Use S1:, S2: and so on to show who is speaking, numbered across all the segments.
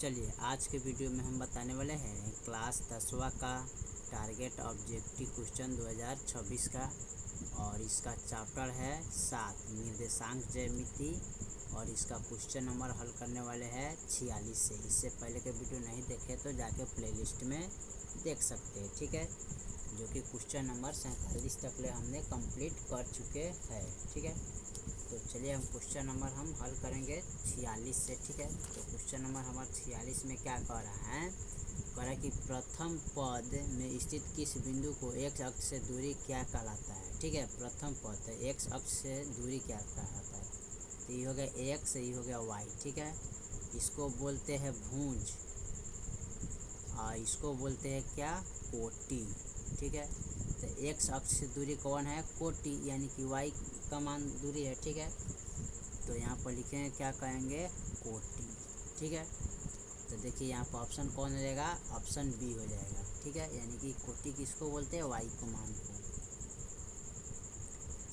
S1: चलिए आज के वीडियो में हम बताने वाले हैं क्लास 10वां का टारगेट ऑब्जेक्टिव क्वेश्चन 2026 का। और इसका चैप्टर है 7 निर्देशांक ज्यामिति। और इसका क्वेश्चन नंबर हल करने वाले हैं 46 से। इससे पहले के वीडियो नहीं देखे तो जाके प्लेलिस्ट में देख सकते हैं, ठीक है। जो कि क्वेश्चन नंबर 47 तक ले हमने कंप्लीट कर चुके हैं, ठीक है। तो चलिए हम क्वेश्चन नंबर हम हल करेंगे 46 से, ठीक है। तो क्वेश्चन नंबर हमारा 46 में क्या कह रहा है, कह रहा है कि प्रथम पद में स्थित किस बिंदु को x अक्ष से दूरी क्या कहलाता है, ठीक है। प्रथम पद है x अक्ष से दूरी क्या कहलाता है, तो ये हो गया x, ये हो गया y, ठीक है। इसको बोलते हैं भुज और इसको बोलते हैं क्या, कोटि, ठीक है। तो x अक्ष से दूरी कौन है, कोटि, यानी कि y का मान दूरी है, ठीक है। तो यहाँ पर लिखेंगे क्या कहेंगे, कोटि, ठीक है। तो देखिए यहाँ पर ऑप्शन कौन हो जाएगा, ऑप्शन बी हो जाएगा, ठीक है। यानी कि कोटि किसको बोलते हैं, y को मान को।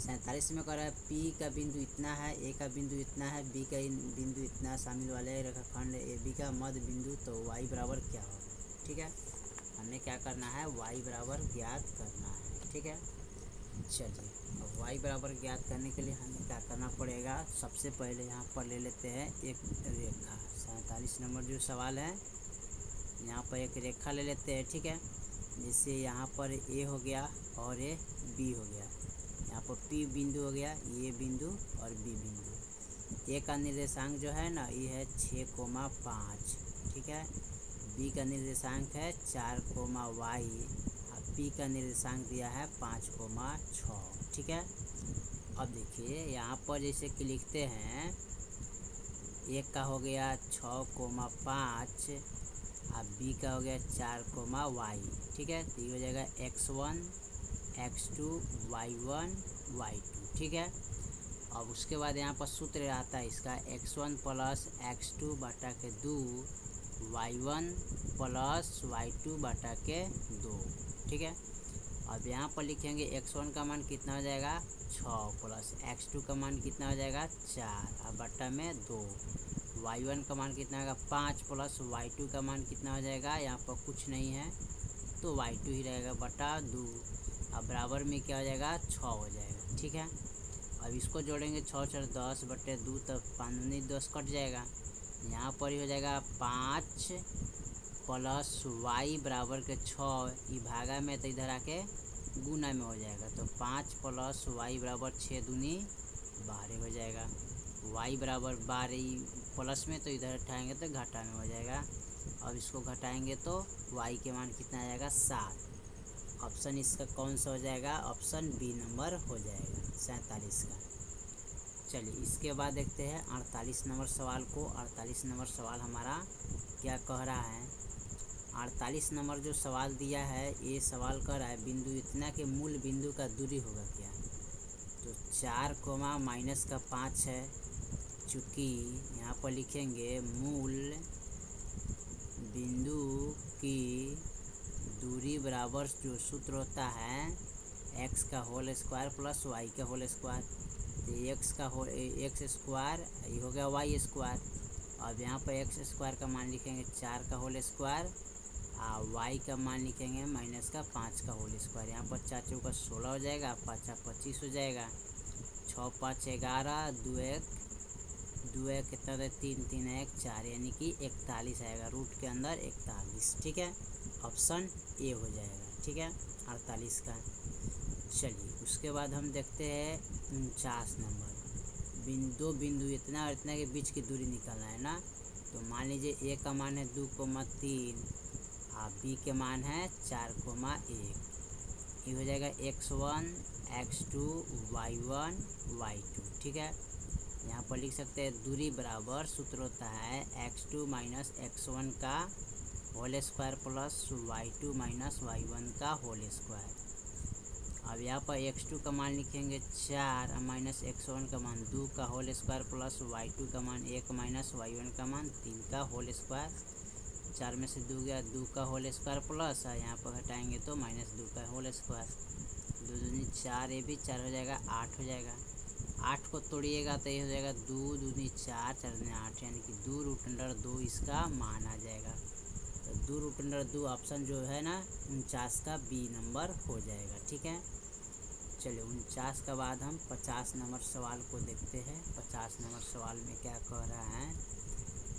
S1: 47 में कह रहा है P का बिंदु इतना है, A का बिंदु इतना है, B का बिंदु इतना शामिल वाले रेखाखंड AB का मध्य बिंदु, तो y बराबर क्या होगा, ठीक है। हमें क्या करना है, y बराबर ज्ञात करना है, ठीक है। चलिए अब y बराबर ज्ञात करने के लिए हमें क्या करना पड़ेगा, सबसे पहले यहाँ पर ले लेते हैं एक रेखा। 47 नंबर जो सवाल है यहाँ पर एक रेखा ले लेते हैं, ठीक है। जैसे यहाँ पर A हो गया और ये B हो गया। यहाँ पर P बिंदु हो गया, ये बिंदु और B बिंदु। A का निर्देशांक जो है ना ये है 6,5, ठीक है। B का निर्देशांक है 4,y, P का निर्देशांक दिया है 5,6, ठीक है। अब देखिए यहाँ पर जैसे कि लिखते हैं एक का हो गया 6,5 और B का हो गया 4,y, ठीक है। तो ये हो जाएगा x1 x2 y1 y2, ठीक है। अब उसके बाद यहाँ पर सूत्र आता है इसका x1 प्लस x2 बटा के 2 y1 प्लस y2 बटा के 2, ठीक है। अब यहाँ पर लिखेंगे x1 का मान कितना हो जाएगा 6 प्लस x2 का मान कितना हो जाएगा 4 और बटा में 2, y1 का मान कितना होगा 5 प्लस y2 का मान कितना हो जाएगा, यहाँ पर कुछ नहीं है तो y2 ही रहेगा बटा 2। अब बराबर में क्या हो जाएगा 6 हो जाएगा, ठीक है। अब इसको जोड़ेंगे 6 4 10 बटे 2, तब 5 10 कट जाएगा। यहाँ पर ही हो जाएगा 5 प्लस y बराबर के 6, ये भागा में तो इधर आके गुना में हो जाएगा। तो 5 प्लस y बराबर 6 दूनी 12 हो जाएगा। y बराबर 12 प्लस में तो इधर उठाएंगे तो घाटा में हो जाएगा। अब इसको घटाएंगे तो y के मान कितना आ जाएगा 7। ऑप्शन इसका कौन सा हो जाएगा, ऑप्शन बी नंबर हो जाएगा 47 का। चलिए इसके बाद देखते हैं 48 नंबर सवाल को। 48 नंबर सवाल हमारा क्या कह रहा है, 48 नंबर जो सवाल दिया है ये सवाल कह रहा है बिंदु इतना के मूल बिंदु का दूरी होगा क्या। तो 4,-5 है, चूँकि यहाँ पर लिखेंगे मूल बिंदु की दूरी बराबर जो सूत्र होता है x का होल स्क्वायर प्लस y का होल स्क्वायर। तो x स्क्वायर ये हो गया y स्क्वायर। अब यहाँ पर x स्क्वायर का मान लिखेंगे 4 का होल स्क्वायर और y का मान लिखेंगे -5 का होल स्क्वायर। यहाँ पर 4 चौका 16 हो जाएगा, 5 25 हो जाएगा, 6 5 11, 2 1 कितना है 3 3 1 4, यानी कि 41 आएगा, रूट के अंदर 41, ठीक है। ऑप्शन ए हो जाएगा, ठीक है 48 का। चलिए उसके बाद हम देखते हैं 49 नंबर। दो बिंदु इतना और इतना के बीच की दूरी निकालना है ना। तो मान लीजिए ए का मान है 2,3 और बी के मान है 4,1। ये हो जाएगा x1 x2 y1 y2, ठीक है। यहाँ पर लिख सकते हैं दूरी बराबर सूत्र होता है x2 माइनस x1 का whole square plus y2 minus y1 का होल स्क्वायर। अब यहाँ पर x2 का मान लिखेंगे 4 माइनस x1 का मान 2 का होल स्क्वायर प्लस y2 का मान 1 माइनस y1 का मान 3 का होल स्क्वायर। 4 में से 2 गया, 2 का होल स्क्वायर प्लस यहाँ पर घटाएंगे तो -2 का होल स्क्वायर। 2 दूनी 4, ये भी 4 हो जाएगा, 8 हो जाएगा। 8 को तोड़िएगा तो ये हो जाएगा 2 दूनी 4 4 दूनी 8, यानी कि 2√2 इसका मान आ जाएगा। तो 2√2 ऑप्शन जो है ना 49 का बी नंबर हो जाएगा। ठीक है, चलिए 49 के बाद हम 50 नंबर सवाल को देखते हैं। 50 नंबर सवाल में क्या कह रहा है,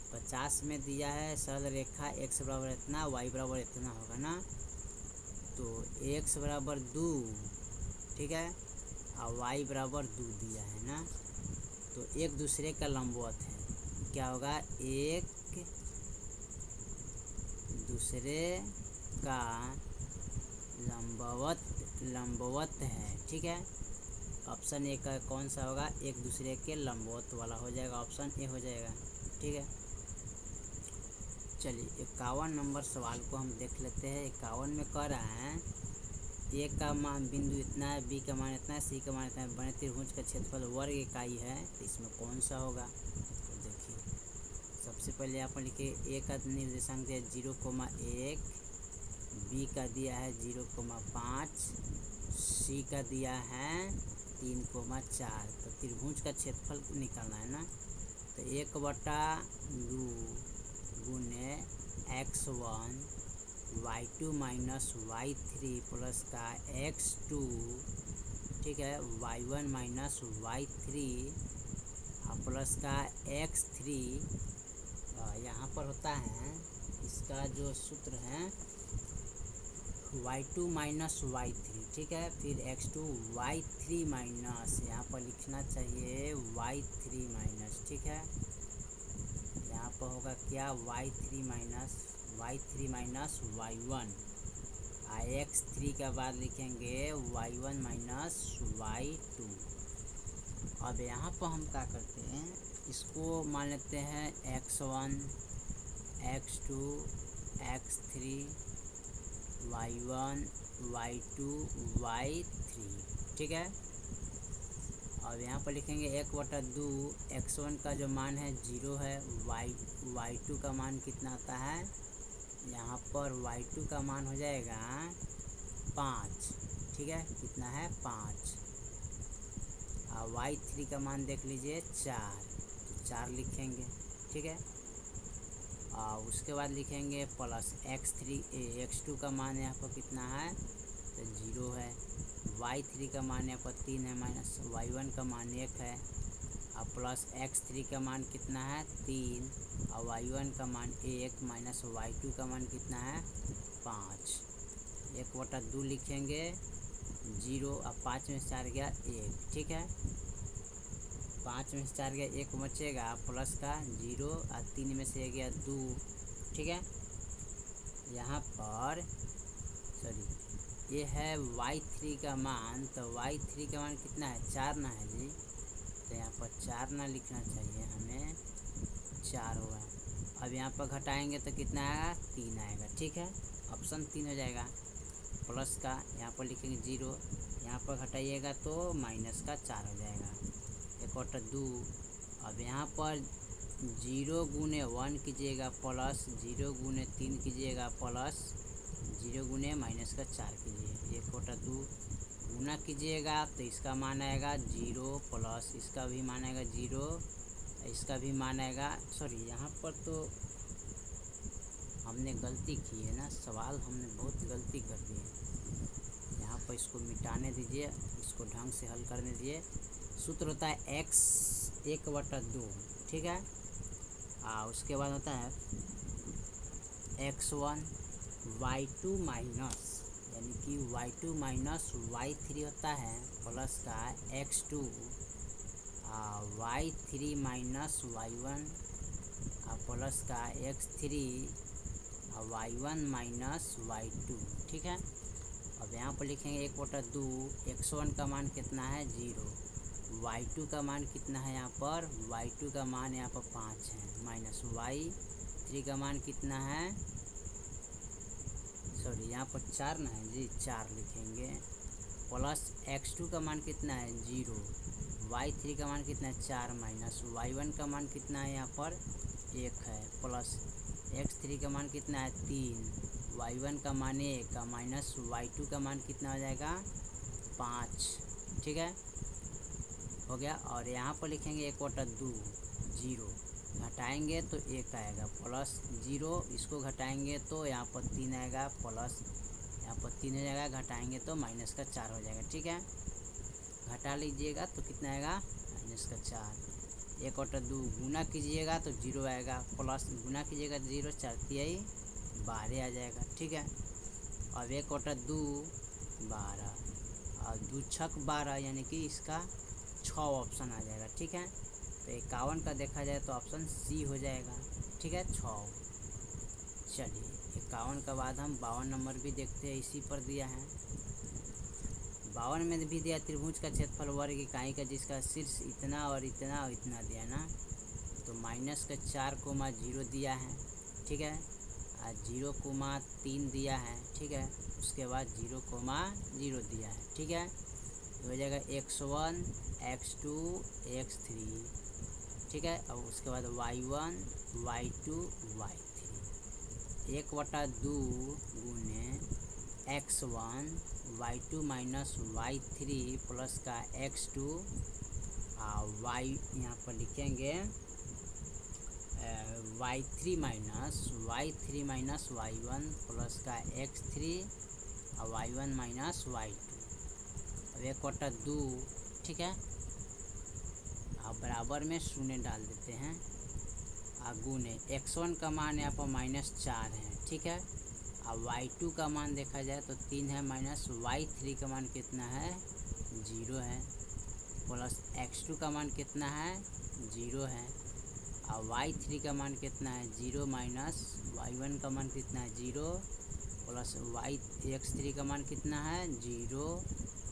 S1: 50 में दिया है सरल रेखा x बराबर इतना y बराबर इतना होगा ना, तो x बराबर 2, ठीक है, और y बराबर 2 दिया है ना, तो एक दूसरे का लंबवत है, क्या होगा, एक दूसरे का लंबवत है। ठीक है, ऑप्शन ए का कौन सा होगा, एक दूसरे के लंबवत वाला हो जाएगा, ऑप्शन ए हो जाएगा। ठीक है, चलिए 51 नंबर सवाल को हम देख लेते हैं। 51 में कह रहा है ए का मान बिंदु इतना है, बी का मान इतना है, सी का मान इतना है, बने त्रिभुज का क्षेत्रफल वर्ग इकाई है, तो इसमें कौन सा होगा। तो देखिए सबसे पहले आप लिखिए ए का निर्देशांक दिया 0,1, बी का दिया है 0,5, सी का दिया है 3,4। तो त्रिभुज का क्षेत्रफल निकालना है ना, तो 1/2 गुने x1 y2 minus y3 plus का x2, ठीक है, y1 माइनस y3 प्लस का x3, यहाँ पर होता है इसका जो सूत्र है y2 माइनस y3, ठीक है, फिर x2 y3 माइनस, यहाँ पर लिखना चाहिए y3 माइनस, ठीक है, यहाँ पर होगा क्या y3 माइनस y1, x3 के बाद लिखेंगे y1 माइनस y2। अब यहाँ पर हम क्या करते हैं, इसको मान लेते हैं x1 x2 x3 y1 y2 y3, ठीक है। अब यहाँ पर लिखेंगे 1/2, x1 का जो मान है 0 है, y2 का मान कितना आता है, यहाँ पर y2 का मान हो जाएगा 5, ठीक है, कितना है 5, और y3 का मान देख लीजिए 4, तो 4 लिखेंगे, ठीक है। और उसके बाद लिखेंगे प्लस x2 का मान यहाँ पर कितना है, तो 0 है, y3 का मान यहाँ पर 3 है, माइनस y1 का मान 1 है, और प्लस x3 का मान कितना है 3, और y1 का मान 1 माइनस y2 का मान कितना है 5। 1/2 लिखेंगे 0, और 5 में से 4 गया 1, ठीक है, 5 में से 4 गया 1 बचेगा, प्लस का 0, और 3 में से गया 2, ठीक है। यहाँ पर ये है y3 का मान, तो y3 का मान कितना है 4 ना है जी, तो यहाँ पर 4 ना लिखना चाहिए हमें, 4 होगा। अब यहाँ पर घटाएंगे तो कितना आएगा 3 आएगा, ठीक है, ऑप्शन 3 हो जाएगा। प्लस का यहाँ पर लिखेंगे 0, यहाँ पर घटाइएगा तो माइनस का 4 हो जाएगा, 1/2। अब यहाँ पर 0 गुने 1 कीजिएगा प्लस, 0 गुने 3 कीजिएगा प्लस, 0 गुने माइनस का 4 कीजिए, 1/2 गुना कीजिएगा तो इसका मान आएगा 0, प्लस इसका भी मान आएगा 0, इसका भी मान आएगा, सॉरी यहाँ पर तो हमने गलती की है ना, सवाल हमने बहुत गलती कर दी है। यहाँ पर इसको मिटाने दीजिए, इसको ढंग से हल करने दीजिए। सूत्र होता है x 1/2, ठीक है, उसके बाद होता है x1 y2 माइनस, यानी कि y2 माइनस y3 होता है, प्लस का x2 y3 minus y1, plus का x3 y1 माइनस y2, ठीक है। अब यहाँ पर लिखेंगे 1/2, x1 का मान कितना है 0, y2 का मान कितना है, यहाँ पर y2 का मान यहाँ पर 5 है, माइनस y3 का मान कितना है, सॉरी यहाँ पर 4 ना है जी, 4 लिखेंगे, प्लस x2 का मान कितना है 0, y3 का मान कितना है 4, माइनस y1 का मान कितना है यहाँ पर 1 है, प्लस x3 का मान कितना है 3, y1 का मान 1, माइनस y2 का मान कितना हो जाएगा 5, ठीक है। हो गया। और यहाँ पर लिखेंगे 1 बटा 2 0, घटाएंगे तो 1 आएगा प्लस 0, इसको घटाएंगे तो यहाँ पर 3 आएगा प्लस, यहाँ पर 3 हो जाएगा, घटाएंगे तो माइनस का 4 हो जाएगा। ठीक है, घटा लीजिएगा तो कितना आएगा माइनस का 4। 1 बटा 2 गुना कीजिएगा तो 0 आएगा, प्लस गुना कीजिएगा 0, 4 तिहाई 12 आ जाएगा। ठीक है, अब 1 बटा 2 12 और 2 छक 12, यानी कि इसका 6 ऑप्शन आ जाएगा। ठीक है, तो 51 का देखा जाए तो ऑप्शन सी हो जाएगा। ठीक है, 6। चलिए 51 के बाद हम 52 नंबर भी देखते हैं, इसी पर दिया है। 52 में भी दिया त्रिभुज का क्षेत्रफल वर्ग इकाई का जिसका शीर्ष इतना और इतना और इतना दिया ना, तो माइनस का 4,0 दिया है। ठीक है, 0,3 दिया है। ठीक है, उसके बाद 0,0 दिया है। ठीक है, हो जाएगा x1 x2 x3। ठीक है, अब उसके बाद y1 y2 y3। 1 बटा 2 गुने x1 y2 minus y3 plus का x2 y, यहाँ पर लिखेंगे y3 माइनस y1 प्लस का x3 और y1 माइनस y2। अब 1 बटा 2, ठीक है, अब बराबर में शून्य डाल देते हैं। गुने x1 का मान यहाँ पर -4 है। ठीक है, अब y2 का मान देखा जाए तो 3 है, माइनस y3 का मान कितना है 0 है, प्लस x2 का मान कितना है 0 है, और y3 का मान कितना है 0, माइनस y1 का मान कितना है 0, प्लस x3 का मान कितना है 0,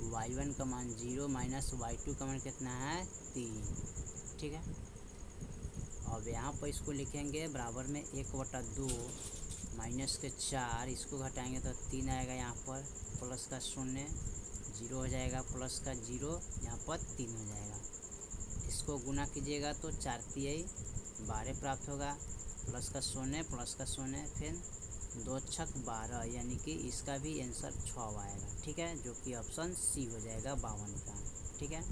S1: y1 का मान 0, माइनस y2 का मान कितना है 3। ठीक है, अब यहाँ पर इसको लिखेंगे बराबर में 1 बटा 2 माइनस के 4, इसको घटाएंगे तो 3 आएगा, यहाँ पर प्लस का 0 0 हो जाएगा, प्लस का 0 यहाँ पर 3 हो जाएगा। इसको गुना कीजिएगा तो 4 तिहाई 12 प्राप्त होगा, प्लस का 0 प्लस का 0, फिर 2 छक 12, यानी कि इसका भी आंसर 6 आएगा। ठीक है, जो कि ऑप्शन सी हो जाएगा 52 का। ठीक है,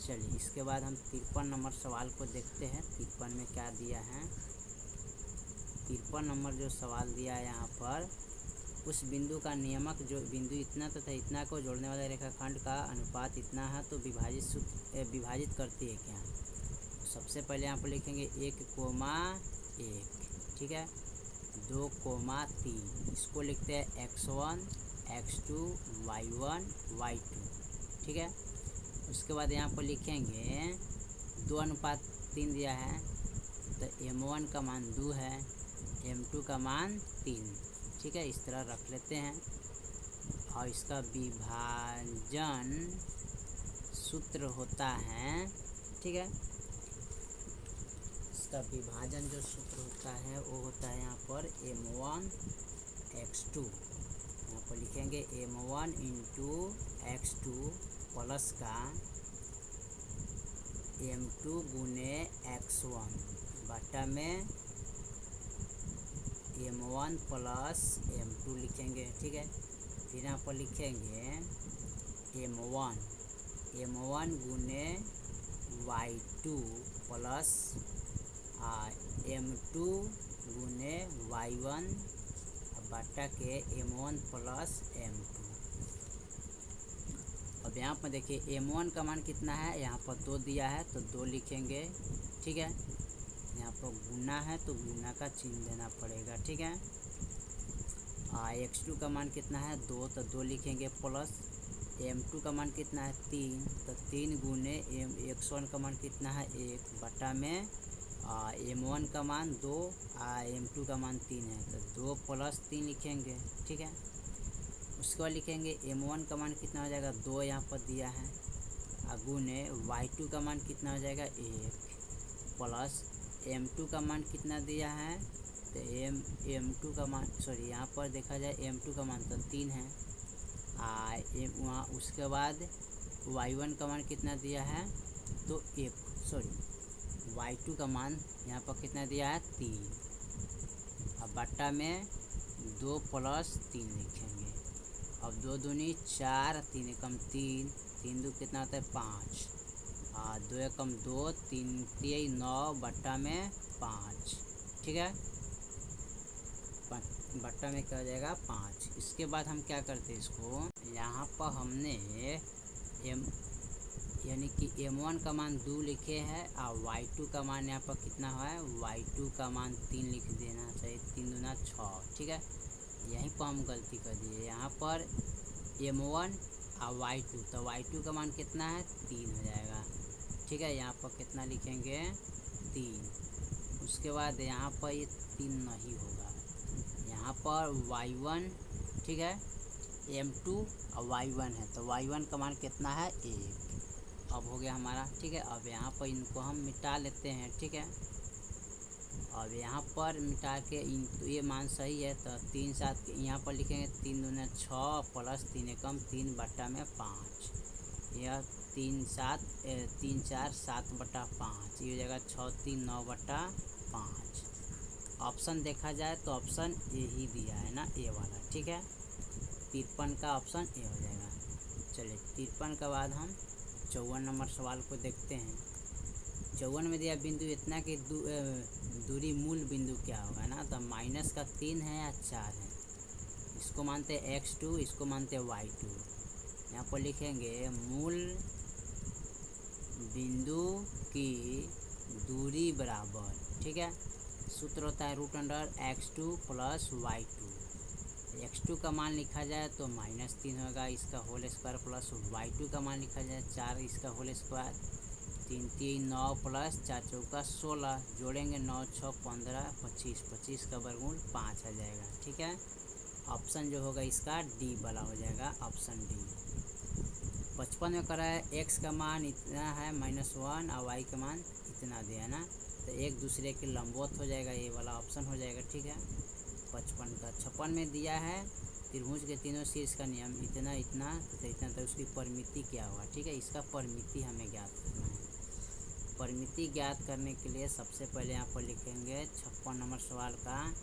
S1: चलिए इसके बाद हम 53 नंबर सवाल को देखते हैं। 53 में क्या दिया है, 53 नंबर जो सवाल दिया है यहाँ पर, उस बिंदु का नियमक जो बिंदु इतना तथा इतना को जोड़ने वाले रेखाखंड का अनुपात इतना है तो विभाजित करती है क्या। तो सबसे पहले यहाँ पर लिखेंगे 1,1, ठीक है, 2,3, इसको लिखते हैं x1 x2 y1 y2। ठीक है, उसके बाद यहाँ पर लिखेंगे 2:3 दिया है, तो m1 का मान 2 है, m2 का मान 3। ठीक है, इस तरह रख लेते हैं। और इसका विभाजन सूत्र होता है, ठीक है, इसका विभाजन जो सूत्र होता है वो होता है यहाँ पर m1 x2, यहाँ पर लिखेंगे m1 इंटू x2 प्लस का m2 गुने x1 बटा में m1 प्लस m2 लिखेंगे। ठीक है, फिर यहाँ पर लिखेंगे m1 गुने y2 प्लस m2 गुने y1 बटा के m1 प्लस m2। अब यहाँ पर देखिए m1 का मान कितना है, यहाँ पर 2 दिया है तो 2 लिखेंगे। ठीक है, यहाँ पर गुना है तो गुना का चिन्ह देना पड़ेगा। ठीक है, x2 का मान कितना है 2 तो 2 लिखेंगे, प्लस m2 का मान कितना है 3 तो 3 गुने x1 का मान कितना है 1 बटा में m1 का मान 2 m2 का मान 3 है तो 2 प्लस 3 लिखेंगे। ठीक है, उसके बाद लिखेंगे m1 का मान कितना हो जाएगा 2 यहाँ पर दिया है, गुने y2 का मान कितना हो जाएगा 1 प्लस m2 का मान कितना दिया है तो m2 का मान यहाँ पर देखा जाए m2 का मान तो 3 है, वहाँ उसके बाद y1 का मान कितना दिया है तो y2 का मान यहाँ पर कितना दिया है 3, अब बट्टा में 2 प्लस 3 लिखेंगे। अब 2 दूनी 4, 3 एकम 3, 3 दो कितना होता है 5, 2 एकम 2, 3 तिहाई 9 बट्टा में 5, ठीक है, बट्टा में क्या हो जाएगा 5। इसके बाद हम क्या करते हैं, इसको यहाँ पर हमने एम यानी कि m1 का मान 2 लिखे हैं और y2 का मान यहाँ पर कितना है, y2 का मान 3 लिख देना चाहिए, 3 दूना 6, ठीक है। यहीं पर हम गलती कर दिए, यहाँ पर m1 और y2, तो y2 का मान कितना है 3 हो जाएगा, ठीक है। यहाँ पर कितना लिखेंगे 3। उसके बाद यहाँ पर ये 3 नहीं होगा, यहाँ पर y1, ठीक है, m2 और y1 है, तो y1 का मान कितना है 1। अब हो गया हमारा, ठीक है। अब यहाँ पर इनको हम मिटा लेते हैं, ठीक है। अब यहाँ पर मिटा के तो ये मान सही है, तो 3 7 यहाँ पर लिखेंगे 3 दूना 6 प्लस 3 एकम 3 बट्टा में 5, यह 3 4 7 बट्टा 5, ये हो जाएगा 6 3 9 बट्टा 5। ऑप्शन देखा जाए तो ऑप्शन ए ही दिया है ना, ए वाला, ठीक है। 53 का ऑप्शन ए हो जाएगा। चलिए 53 के बाद हम 54 नंबर सवाल को देखते हैं। 54 में दिया बिंदु इतना कि दूरी मूल बिंदु क्या होगा ना, तो माइनस का 3 है या 4 है, इसको मानते हैं x2, इसको मानते हैं y2। यहाँ पर लिखेंगे मूल बिंदु की दूरी बराबर, ठीक है, सूत्र होता है √x2 प्लस y2। x2 का मान लिखा जाए तो -3 होगा, इसका होल स्क्वायर प्लस y2 का मान लिखा जाए 4, इसका होल स्क्वायर, 3 3 9 प्लस 4 चौका 16, जोड़ेंगे 9 6 15 25, 25 का वर्गमूल 5 आ जाएगा, ठीक है। ऑप्शन जो होगा इसका डी वाला हो जाएगा, ऑप्शन डी। 55 में करा है x का मान इतना है -1 और y का मान इतना दिया है ना, तो एक दूसरे के लंबवत हो जाएगा, ये वाला ऑप्शन हो जाएगा, ठीक है। 55 का 56 में दिया है त्रिभुज के तीनों शीर्ष का नियम इतना इतना तथा इतना, तो उसकी परिमिति क्या होगा, ठीक है। इसका परिमिति हमें ज्ञात करना है। परिमिति ज्ञात करने के लिए सबसे पहले यहाँ पर लिखेंगे 56 नंबर सवाल का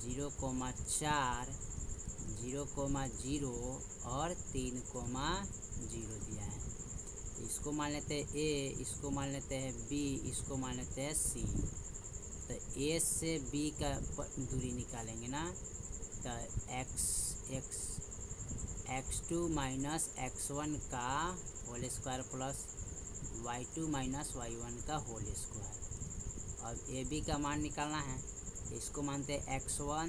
S1: 0,4 0,0 और 3,0 दिया है। इसको मान लेते हैं ए, इसको मान लेते हैं बी, इसको मान लेते हैं सी। तो ए से बी का दूरी निकालेंगे ना, तो x2 माइनस x1 का whole square plus y2 minus y1 का होल स्क्वायर। अब ए बी का मान निकालना है, इसको मानते हैं x1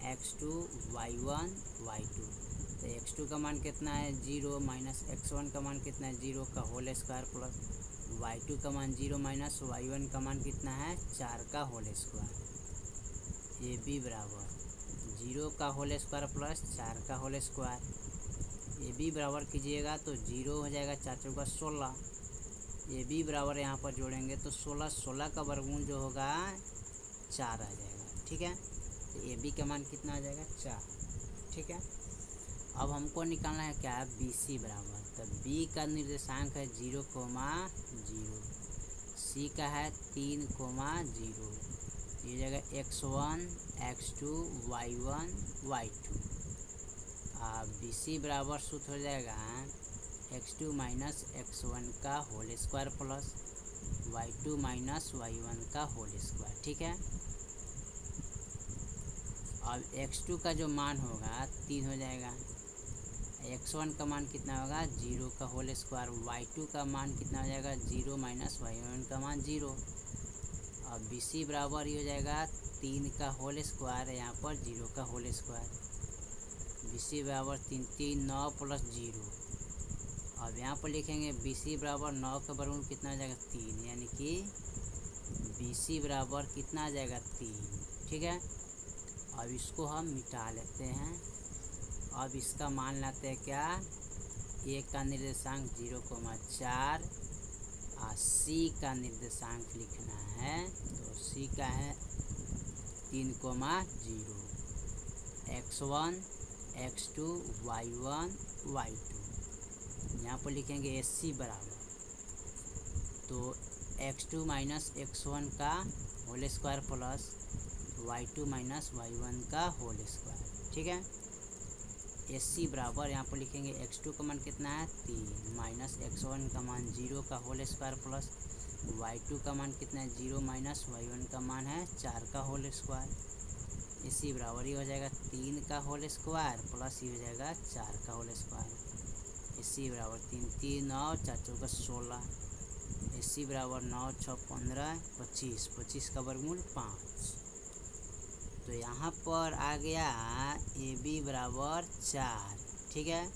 S1: x2 y1 y2। तो x2 का मान कितना है 0 माइनस x1 का मान कितना है 0 का होल स्क्वायर प्लस y2 का मान 0 माइनस y1 का मान कितना है 4 का होल स्क्वायर। ए बी बराबर 0 का होल स्क्वायर प्लस 4 का होल स्क्वायर। ए बी बराबर कीजिएगा तो 0 हो जाएगा, 4 चौका 16। ए बी बराबर यहाँ पर जोड़ेंगे तो 16, 16 का वर्गमूल जो होगा 4 आ जाएगा, ठीक है। तो ए बी का मान कितना आ जाएगा 4, ठीक है। अब हमको निकालना है क्या, बी सी बराबर, तो बी का निर्देशांक है 0,0, सी का है 3,0, ये जगह x1 x2 y1 y2। B C बराबर सूत्र हो जाएगा x2 माइनस x1 का whole square plus y2 minus y1 का होल स्क्वायर, ठीक है। अब x2 का जो मान होगा 3 हो जाएगा, x1 का मान कितना होगा 0 का होल स्क्वायर, y2 का मान कितना हो जाएगा 0 माइनस y1 का मान 0। अब बी सी बराबर ही हो जाएगा 3 का होल स्क्वायर, यहाँ पर 0 का होल स्क्वायर, बी सी बराबर 3 3 9 प्लस 0। अब यहाँ पर लिखेंगे बी सी बराबर 9 का वर्गमूल कितना आ जाएगा 3, यानी कि बी सी बराबर कितना आ जाएगा 3, ठीक है। अब इसको हम मिटा लेते हैं। अब इसका मान लाते हैं क्या, ए का निर्देशांक 0,4 और सी का निर्देशांक लिखना है, तो सी का है 3,0, x1 x2 y1 y2। यहाँ पर लिखेंगे एस सी बराबर, तो x2 माइनस x1 का whole square plus y2 minus y1 का होल स्क्वायर, ठीक है। AC बराबर यहाँ पर लिखेंगे x2 का मान कितना है 3 माइनस x1 का मान 0 का होल स्क्वायर प्लस y2 का मान कितना है 0 माइनस y1 का मान है 4 का होल स्क्वायर। इसी बराबर ही हो जाएगा 3 का होल स्क्वायर प्लस ये हो जाएगा 4 का होल स्क्वायर। इसी बराबर 3 3 9 4 चौका 16। इसी बराबर 9 6 15 25 25 का वर्गमूल 5। तो यहाँ पर आ गया AB बराबर 4, ठीक है,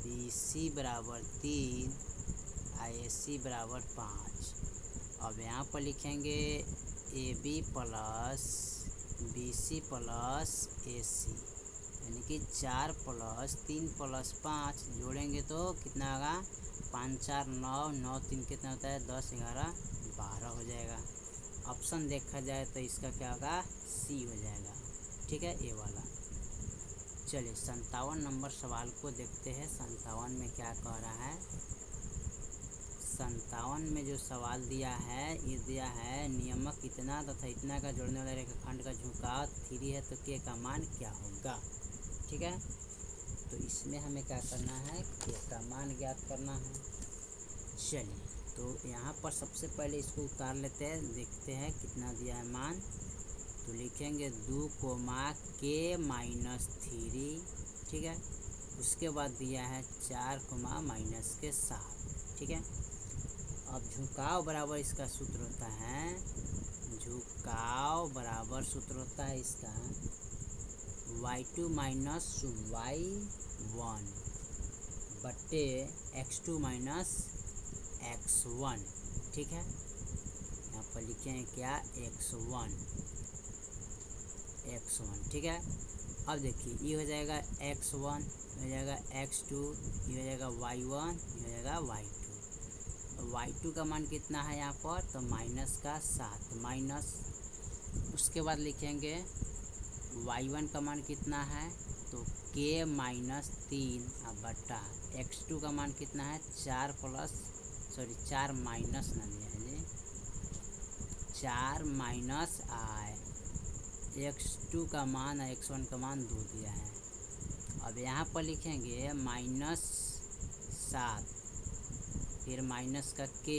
S1: BC बराबर 3, AC बराबर 5। अब यहाँ पर लिखेंगे AB plus BC plus AC, यानी कि 4 प्लस 3 प्लस 5 जोड़ेंगे तो कितना होगा 5 4 9 9 3 कितना होता है 10 11 12 हो जाएगा। ऑप्शन देखा जाए तो इसका क्या होगा C हो जाएगा, ठीक है, ए वाला। चलिए 57 नंबर सवाल को देखते हैं। 57 में क्या कह रहा है। 57 में जो सवाल दिया है ये दिया है नियमक इतना तथा इतना का जोड़ने वाला रेखाखंड का झुकाव 3 है तो के का मान क्या होगा, ठीक है। तो इसमें हमें क्या करना है के का मान ज्ञात करना है। चलिए तो यहाँ पर सबसे पहले इसको उतार लेते हैं, देखते हैं कितना दिया है मान। तो लिखेंगे 2 के माइनस 3, ठीक है। उसके बाद दिया है 4 माइनस के 7, ठीक है। अब झुकाव बराबर इसका सूत्र होता है, झुकाव बराबर सूत्र होता है इसका y2 माइनस y1 बट्टे x2 माइनस x1, ठीक है। यहाँ पर लिखे हैं क्या x1, ठीक है। अब देखिए ये हो जाएगा x1, हो जाएगा x2, ये हो जाएगा y1, ये हो जाएगा y2। y2 का मान कितना है यहाँ पर तो माइनस का 7 माइनस, उसके बाद लिखेंगे y1 का मान कितना है तो k माइनस 3 बटा x2 का मान कितना है 4 माइनस ना दिया है जी 4 माइनस x2 का मान और x1 का मान 2 दिया है। अब यहाँ पर लिखेंगे माइनस 7 फिर माइनस का k,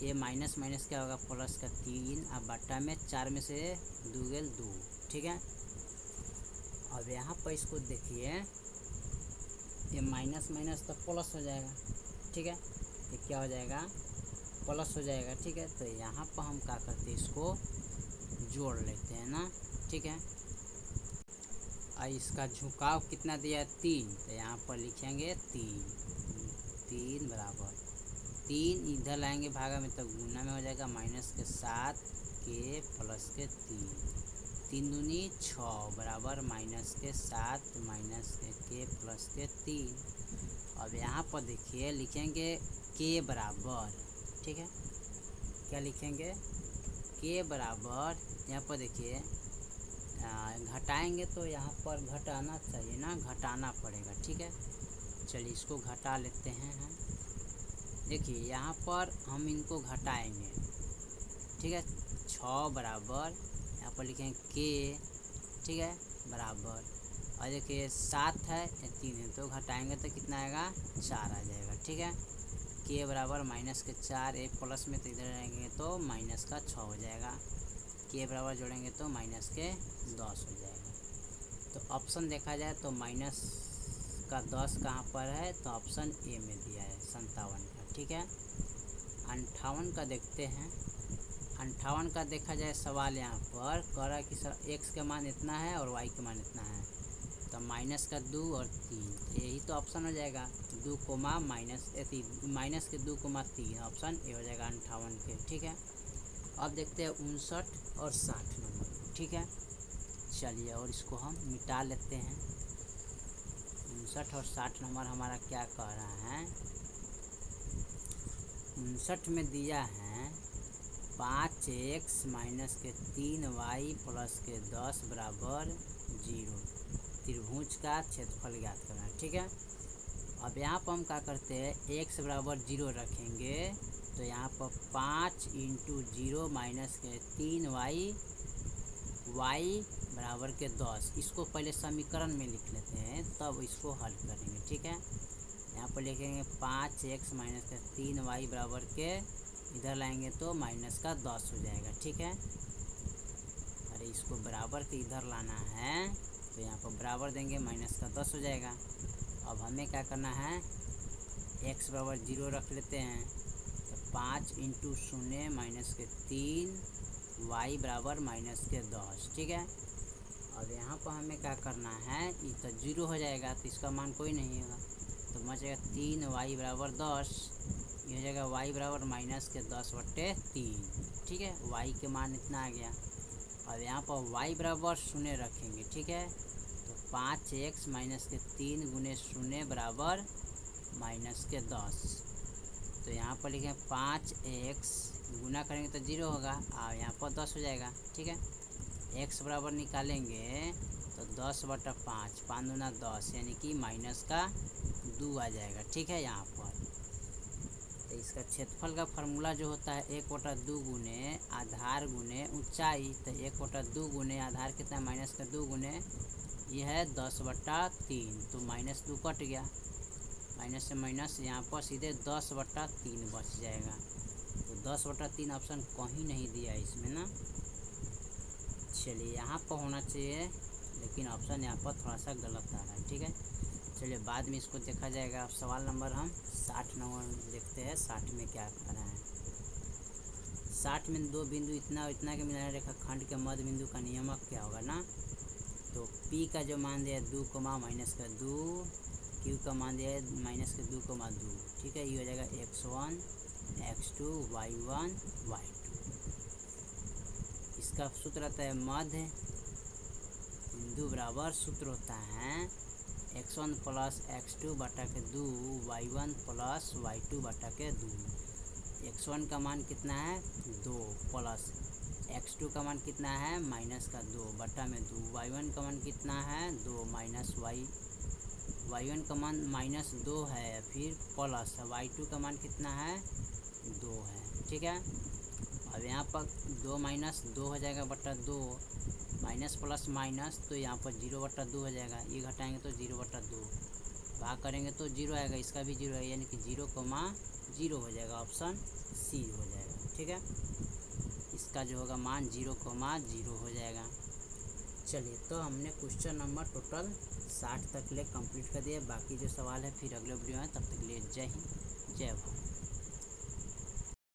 S1: ये माइनस माइनस क्या होगा प्लस का 3 अब बट्टा में 4 में से 2 गेल 2, ठीक है। अब यहाँ पर इसको देखिए ये माइनस माइनस तो प्लस हो जाएगा, ठीक है, ये क्या हो जाएगा प्लस हो जाएगा, ठीक है। तो यहाँ पर हम क्या करते हैं इसको जोड़ लेते हैं ना, ठीक है। और इसका झुकाव कितना दिया है 3, तो यहाँ पर लिखेंगे 3 बराबर 3 इधर लाएंगे भागा में तो गुना में हो जाएगा माइनस के 7 के प्लस के 3 दूनी 6 बराबर माइनस के 7 माइनस के प्लस के 3। अब यहाँ पर देखिए लिखेंगे के बराबर, ठीक है, क्या लिखेंगे के बराबर, यहाँ पर देखिए घटाएंगे तो यहाँ पर घटाना चाहिए ना, घटाना पड़ेगा, ठीक है। चलिए इसको घटा लेते हैं हम। देखिए यहाँ पर हम इनको घटाएंगे, ठीक है, 6 बराबर यहाँ पर लिखेंगे के, ठीक है, बराबर और देखिए 7 है 3 है तो घटाएंगे तो कितना आएगा 4 आ जाएगा, ठीक है। के बराबर माइनस के 4 एक प्लस में तो इधर रहेंगे तो माइनस का 6 हो जाएगा, के बराबर जोड़ेंगे तो माइनस के 10 हो जाएगा। तो ऑप्शन देखा जाए तो माइनस का 10 कहाँ पर है तो ऑप्शन ए में दिया है 57 का, ठीक है। 58 का देखते हैं। 58 का देखा जाए सवाल यहाँ पर कह रहा है कि सर एक्स का मान इतना है और वाई का मान इतना है तो माइनस का 2 और 3, यही तो ऑप्शन हो जाएगा 2 माइनस के 2 3, ऑप्शन ए हो जाएगा 58 के, ठीक है। अब देखते हैं 59 और 60 नंबर, ठीक है। चलिए और इसको हम मिटा लेते हैं। 59 और 60 नंबर हमारा क्या कह रहा है। 59 में दिया है 5x माइनस के 3y प्लस के 10 बराबर 0, त्रिभुज का क्षेत्रफल ज्ञात करना है, ठीक है। अब यहाँ पर हम क्या करते हैं x बराबर 0 रखेंगे तो यहाँ पर 5 × 0 माइनस के 3y y बराबर के 10, इसको पहले समीकरण में लिख लेते हैं तब इसको हल करेंगे। ठीक है, यहाँ पर लिखेंगे 5x माइनस का 3y बराबर के, इधर लाएंगे तो माइनस का 10 हो जाएगा। ठीक है, अरे इसको बराबर के इधर लाना है तो यहाँ पर बराबर देंगे, माइनस का 10 हो जाएगा। अब हमें क्या करना है, x बराबर 0 रख लेते हैं तो 5 इंटू 0 माइनस के 3 y बराबर माइनस के 10। ठीक है, अब यहाँ पर हमें क्या करना है, ये तो 0 हो जाएगा तो इसका मान कोई नहीं होगा, तो बचेगा 3y बराबर 10, ये हो जाएगा y बराबर माइनस के 10/3। ठीक है, y के मान इतना आ गया। अब यहाँ पर y बराबर 0 रखेंगे। ठीक है, तो 5x माइनस के 3 गुने 0 बराबर माइनस के 10, तो यहाँ पर लिखें 5x गुना करेंगे तो 0 होगा और यहाँ पर 10 हो जाएगा। ठीक है, x बराबर निकालेंगे तो 10/5, 5 दूना 10 यानी कि माइनस का 2 आ जाएगा। ठीक है, यहाँ पर तो इसका क्षेत्रफल का फार्मूला जो होता है 1/2 गुने आधार गुने ऊंचाई, तो 1/2 गुने आधार कितना, माइनस का 2 गुने ये है 10/3, तो -2 कट गया, माइनस से माइनस यहाँ पर सीधे 10/3 बच जाएगा। तो 10/3 ऑप्शन कहीं नहीं दिया इसमें ना, चलिए यहाँ पर होना चाहिए लेकिन ऑप्शन यहाँ पर थोड़ा सा गलत आ रहा है। ठीक है, चलिए बाद में इसको देखा जाएगा। अब सवाल नंबर हम 60 नंबर देखते हैं, 60 में क्या कर रहा है। 60 में दो बिंदु इतना और इतना के मिलान रेखाखंड के मध्य बिंदु का नियमक क्या होगा ना, तो P का जो मान दिया है 2, माइनस का 2, Q का मान दिया है माइनस के 2,2। ठीक है, ये हो जाएगा x1 x2 y1 y2। इसका सूत्र आता है मध्य बिंदु बराबर, सूत्र होता है x1 प्लस x2 बटा के 2 y1 प्लस y2 बटा के 2। x1 का मान कितना है 2 प्लस x2 का मान कितना है माइनस का 2 बटा में 2, y1 का मान कितना है 2 माइनस y1 का मान -2 है, फिर प्लस y2 का मान कितना है 2 है। ठीक है, अब यहाँ पर 2 माइनस 2 हो जाएगा बटा 2, माइनस प्लस माइनस तो यहाँ पर 0/2 हो जाएगा, ये घटाएंगे तो 0/2, भाग करेंगे तो 0 आएगा, इसका भी 0 है यानी कि 0,0 हो जाएगा, ऑप्शन सी हो जाएगा। ठीक है, इसका जो होगा मान 0,0 हो जाएगा। चलिए, तो हमने क्वेश्चन नंबर टोटल 60 तक ले कंप्लीट कर दिया। बाकी जो सवाल है फिर अगले वीडियो में, तब तक के लिए जय हिंद जय भारत।